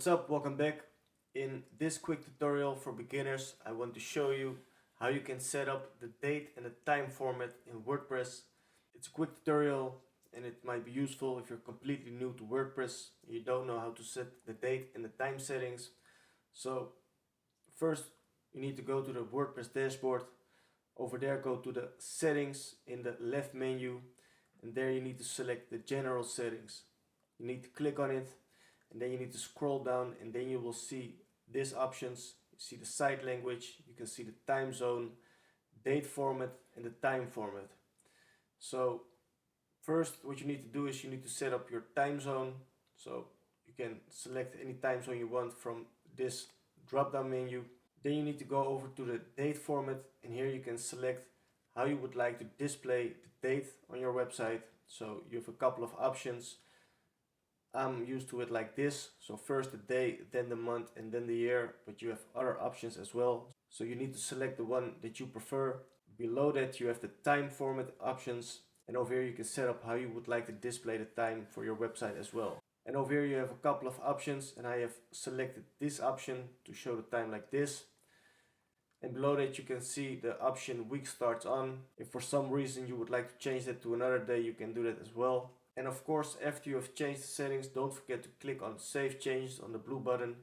What's up? Welcome back. In this quick tutorial for beginners, I want to show you how you can set up the date and the time format in WordPress. It's a quick tutorial and it might be useful if you're completely new to WordPress and you don't know how to set the date and the time settings. So first you need to go to the WordPress dashboard. Over there go to the settings in the left menu, and there you need to select the general settings. You need to click on it, and then you need to scroll down, and then you will see these options. You see the site language, you can see the time zone, date format, and the time format. So first what you need to do is you need to set up your time zone. So you can select any time zone you want from this drop down menu. Then you need to go over to the date format, and here you can select how you would like to display the date on your website. So you have a couple of options. I'm used to it like this. So first the day, then the month, and then the year, but you have other options as well. So you need to select the one that you prefer. Below that you have the time format options, and over here you can set up how you would like to display the time for your website as well. And over here you have a couple of options, and I have selected this option to show the time like this. And below that you can see the option week starts on. If for some reason you would like to change that to another day, you can do that as well. And of course, after you have changed the settings, don't forget to click on save changes on the blue button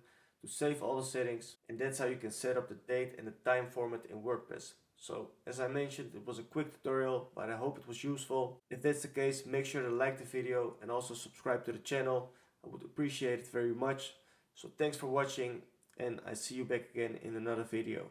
to save all the settings. And that's how you can set up the date and the time format in WordPress. So as I mentioned, it was a quick tutorial, but I hope it was useful. If that's the case, make sure to like the video and also subscribe to the channel. I would appreciate it very much. So thanks for watching, and I see you back again in another video.